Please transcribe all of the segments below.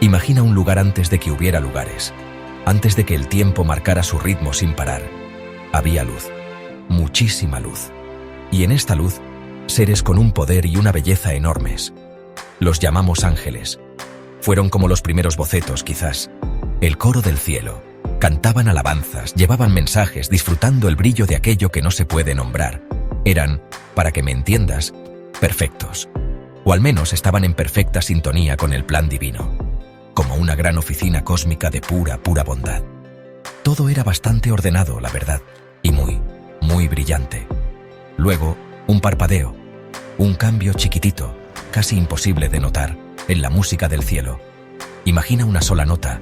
Imagina un lugar antes de que hubiera lugares, antes de que el tiempo marcara su ritmo sin parar. Había luz, muchísima luz. Y en esta luz, seres con un poder y una belleza enormes. Los llamamos ángeles. Fueron como los primeros bocetos, quizás. El coro del cielo. Cantaban alabanzas, llevaban mensajes, disfrutando el brillo de aquello que no se puede nombrar. Eran, para que me entiendas, perfectos. O al menos estaban en perfecta sintonía con el plan divino. Como una gran oficina cósmica de pura bondad. Todo era bastante ordenado, la verdad, y muy brillante. Luego, un parpadeo, un cambio chiquitito, casi imposible de notar, en la música del cielo. Imagina una sola nota,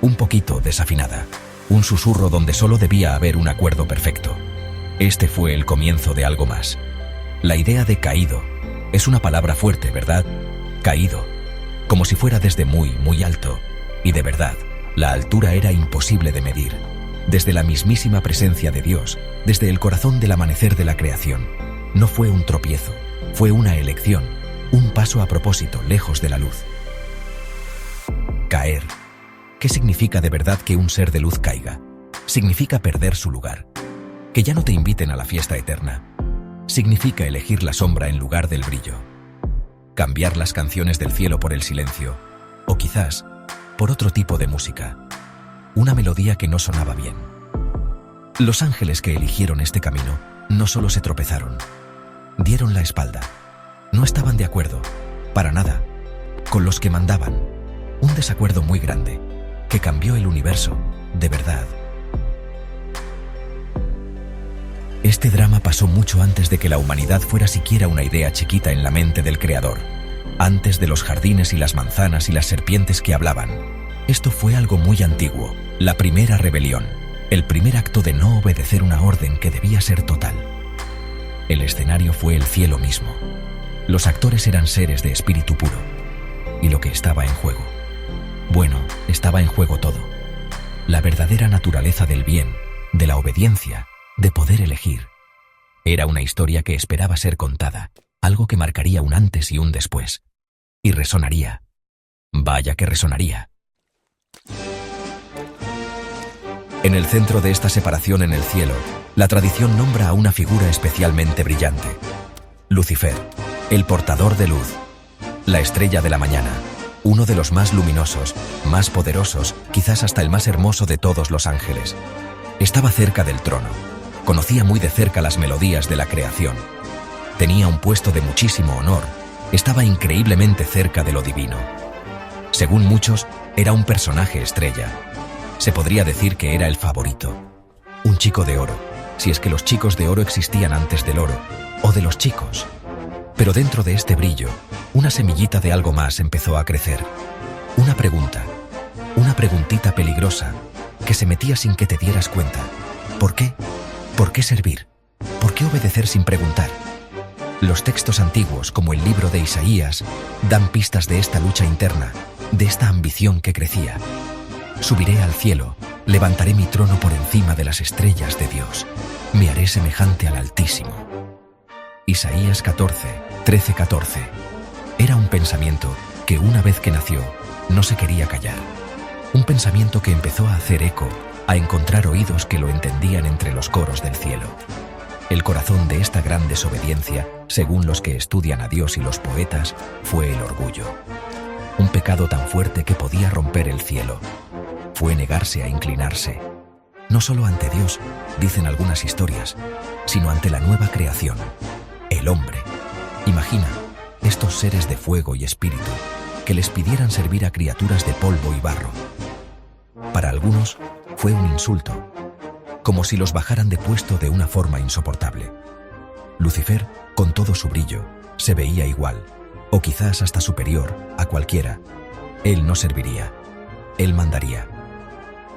un poquito desafinada, un susurro donde solo debía haber un acuerdo perfecto. Este fue el comienzo de algo más. La idea de caído es una palabra fuerte, ¿verdad? Caído, como si fuera desde muy alto, y de verdad, la altura era imposible de medir. Desde la mismísima presencia de Dios, desde el corazón del amanecer de la creación. No fue un tropiezo, fue una elección, un paso a propósito, lejos de la luz. Caer. ¿Qué significa de verdad que un ser de luz caiga? Significa perder su lugar. Que ya no te inviten a la fiesta eterna. Significa elegir la sombra en lugar del brillo. Cambiar las canciones del cielo por el silencio. O quizás, por otro tipo de música. Una melodía que no sonaba bien. Los ángeles que eligieron este camino no solo se tropezaron, dieron la espalda. No estaban de acuerdo, para nada, con los que mandaban. Un desacuerdo muy grande, que cambió el universo, de verdad. Este drama pasó mucho antes de que la humanidad fuera siquiera una idea chiquita en la mente del Creador. Antes de los jardines y las manzanas y las serpientes que hablaban. Esto fue algo muy antiguo, la primera rebelión, el primer acto de no obedecer una orden que debía ser total. El escenario fue el cielo mismo. Los actores eran seres de espíritu puro. Y lo que estaba en juego. Bueno, estaba en juego todo. La verdadera naturaleza del bien, de la obediencia, de poder elegir. Era una historia que esperaba ser contada, algo que marcaría un antes y un después. Y resonaría. Vaya que resonaría. En el centro de esta separación en el cielo, la tradición nombra a una figura especialmente brillante. Lucifer, el portador de luz, la estrella de la mañana, uno de los más luminosos, más poderosos, quizás hasta el más hermoso de todos los ángeles. Estaba cerca del trono, conocía muy de cerca las melodías de la creación. Tenía un puesto de muchísimo honor, estaba increíblemente cerca de lo divino. Según muchos, era un personaje estrella. Se podría decir que era el favorito. Un chico de oro, si es que los chicos de oro existían antes del oro, o de los chicos. Pero dentro de este brillo, una semillita de algo más empezó a crecer. Una pregunta, una preguntita peligrosa, que se metía sin que te dieras cuenta. ¿Por qué? ¿Por qué servir? ¿Por qué obedecer sin preguntar? Los textos antiguos, como el libro de Isaías, dan pistas de esta lucha interna, de esta ambición que crecía. Subiré al cielo, levantaré mi trono por encima de las estrellas de Dios. Me haré semejante al Altísimo. Isaías 13:14. Era un pensamiento que una vez que nació, no se quería callar. Un pensamiento que empezó a hacer eco, a encontrar oídos que lo entendían entre los coros del cielo. El corazón de esta gran desobediencia, según los que estudian a Dios y los poetas, fue el orgullo. Un pecado tan fuerte que podía romper el cielo. Fue negarse a inclinarse, no solo ante Dios, dicen algunas historias, sino ante la nueva creación, el hombre. Imagina, estos seres de fuego y espíritu, que les pidieran servir a criaturas de polvo y barro. Para algunos, fue un insulto, como si los bajaran de puesto de una forma insoportable. Lucifer, con todo su brillo, se veía igual, o quizás hasta superior, a cualquiera. Él no serviría, él mandaría.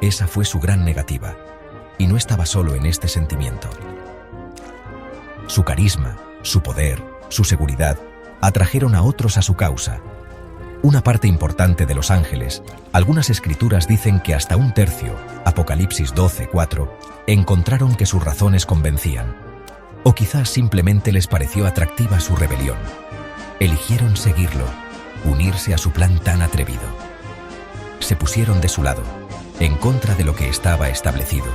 Esa fue su gran negativa, y no estaba solo en este sentimiento. Su carisma, su poder, su seguridad, atrajeron a otros a su causa. Una parte importante de los ángeles, algunas escrituras dicen que hasta un tercio, Apocalipsis 12:4, encontraron que sus razones convencían. O quizás simplemente les pareció atractiva su rebelión. Eligieron seguirlo, unirse a su plan tan atrevido. se pusieron de su lado, en contra de lo que estaba establecido.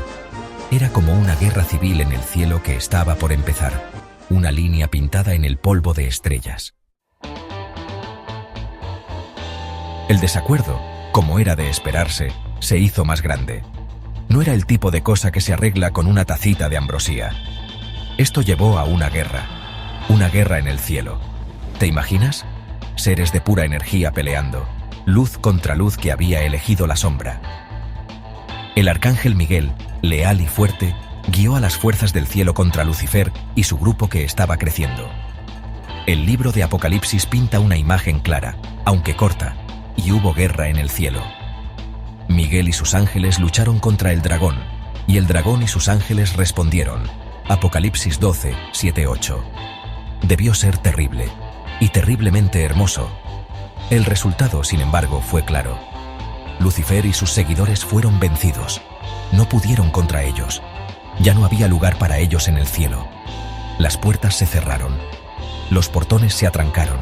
Era como una guerra civil en el cielo que estaba por empezar, una línea pintada en el polvo de estrellas. El desacuerdo, como era de esperarse, se hizo más grande. No era el tipo de cosa que se arregla con una tacita de ambrosía. Esto llevó a una guerra en el cielo. ¿Te imaginas? Seres de pura energía peleando, luz contra luz que había elegido la sombra. El arcángel Miguel, leal y fuerte, guió a las fuerzas del cielo contra Lucifer y su grupo que estaba creciendo. El libro de Apocalipsis pinta una imagen clara, aunque corta, y hubo guerra en el cielo. Miguel y sus ángeles lucharon contra el dragón, y el dragón y sus ángeles respondieron. Apocalipsis 12, 7-8. Debió ser terrible, y terriblemente hermoso. El resultado, sin embargo, fue claro. Lucifer y sus seguidores fueron vencidos. No pudieron contra ellos. Ya no había lugar para ellos en el cielo. Las puertas se cerraron. Los portones se atrancaron.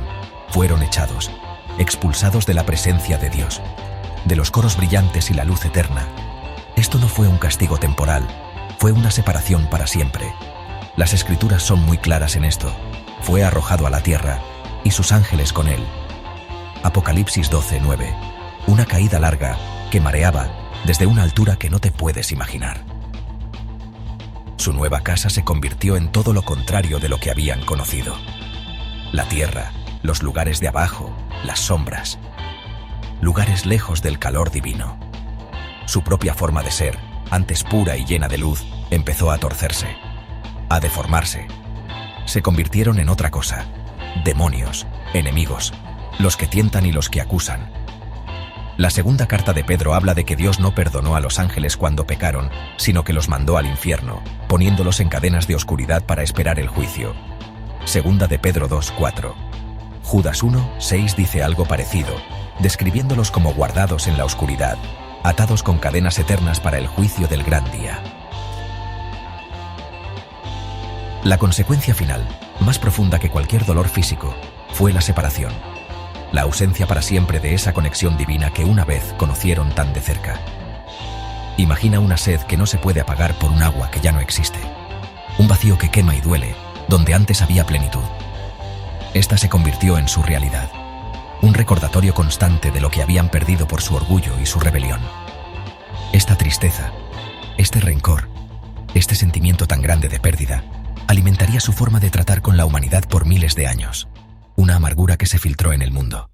Fueron echados, expulsados de la presencia de Dios, de los coros brillantes y la luz eterna. Esto no fue un castigo temporal, fue una separación para siempre. Las escrituras son muy claras en esto. Fue arrojado a la tierra, y sus ángeles con él. Apocalipsis 12, 9. Una caída larga, que mareaba, desde una altura que no te puedes imaginar. Su nueva casa se convirtió en todo lo contrario de lo que habían conocido. La tierra, los lugares de abajo, las sombras. Lugares lejos del calor divino. Su propia forma de ser, antes pura y llena de luz, empezó a torcerse, a deformarse. Se convirtieron en otra cosa. Demonios, enemigos, los que tientan y los que acusan. La segunda carta de Pedro habla de que Dios no perdonó a los ángeles cuando pecaron, sino que los mandó al infierno, poniéndolos en cadenas de oscuridad para esperar el juicio. Segunda de Pedro 2, 4. Judas 1, 6 dice algo parecido, describiéndolos como guardados en la oscuridad, atados con cadenas eternas para el juicio del gran día. La consecuencia final, más profunda que cualquier dolor físico, fue la separación. La ausencia para siempre de esa conexión divina que una vez conocieron tan de cerca. Imagina una sed que no se puede apagar por un agua que ya no existe. Un vacío que quema y duele, donde antes había plenitud. Esta se convirtió en su realidad. Un recordatorio constante de lo que habían perdido por su orgullo y su rebelión. Esta tristeza, este rencor, este sentimiento tan grande de pérdida, alimentaría su forma de tratar con la humanidad por miles de años. Una amargura que se filtró en el mundo.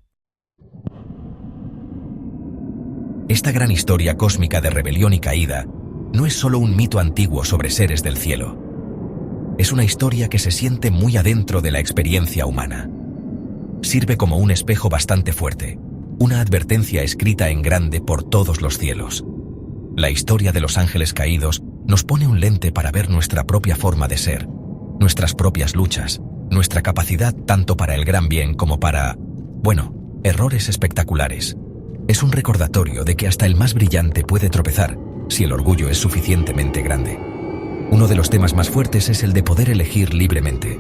Esta gran historia cósmica de rebelión y caída no es solo un mito antiguo sobre seres del cielo. Es una historia que se siente muy adentro de la experiencia humana. Sirve como un espejo bastante fuerte, una advertencia escrita en grande por todos los cielos. La historia de los ángeles caídos nos pone un lente para ver nuestra propia forma de ser, nuestras propias luchas, nuestra capacidad tanto para el gran bien como para, errores espectaculares. Es un recordatorio de que hasta el más brillante puede tropezar si el orgullo es suficientemente grande. Uno de los temas más fuertes es el de poder elegir libremente.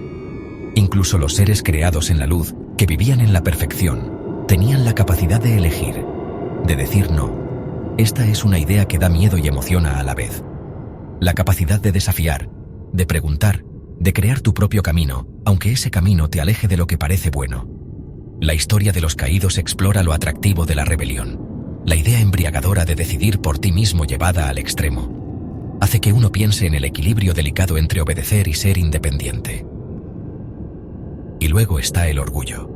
Incluso los seres creados en la luz, que vivían en la perfección, tenían la capacidad de elegir, de decir no. Esta es una idea que da miedo y emociona a la vez. La capacidad de desafiar, de preguntar, de crear tu propio camino, aunque ese camino te aleje de lo que parece bueno. La historia de los caídos explora lo atractivo de la rebelión, la idea embriagadora de decidir por ti mismo llevada al extremo. Hace que uno piense en el equilibrio delicado entre obedecer y ser independiente. Y luego está el orgullo.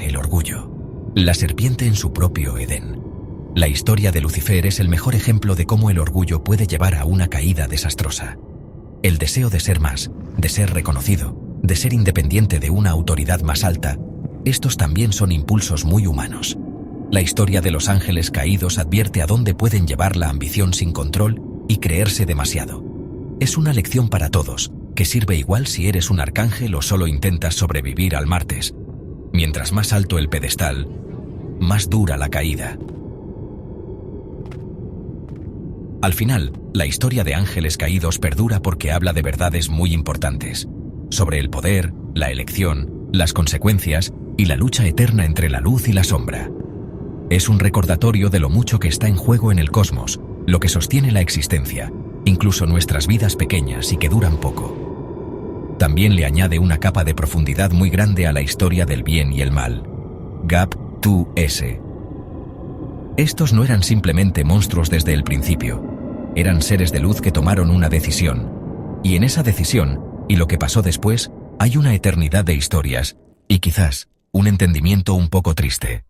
El orgullo. La serpiente en su propio Edén. La historia de Lucifer es el mejor ejemplo de cómo el orgullo puede llevar a una caída desastrosa. El deseo de ser más, de ser reconocido, de ser independiente de una autoridad más alta, estos también son impulsos muy humanos. La historia de los ángeles caídos advierte a dónde pueden llevar la ambición sin control y creerse demasiado. Es una lección para todos, que sirve igual si eres un arcángel o solo intentas sobrevivir al martes. Mientras más alto el pedestal, más dura la caída. Al final, la historia de ángeles caídos perdura porque habla de verdades muy importantes, sobre el poder, la elección, las consecuencias y la lucha eterna entre la luz y la sombra. Es un recordatorio de lo mucho que está en juego en el cosmos, lo que sostiene la existencia, incluso nuestras vidas pequeñas y que duran poco. También le añade una capa de profundidad muy grande a la historia del bien y el mal. Gap 2S. Estos no eran simplemente monstruos desde el principio. Eran seres de luz que tomaron una decisión. Y en esa decisión, y lo que pasó después, hay una eternidad de historias, y quizás, un entendimiento un poco triste.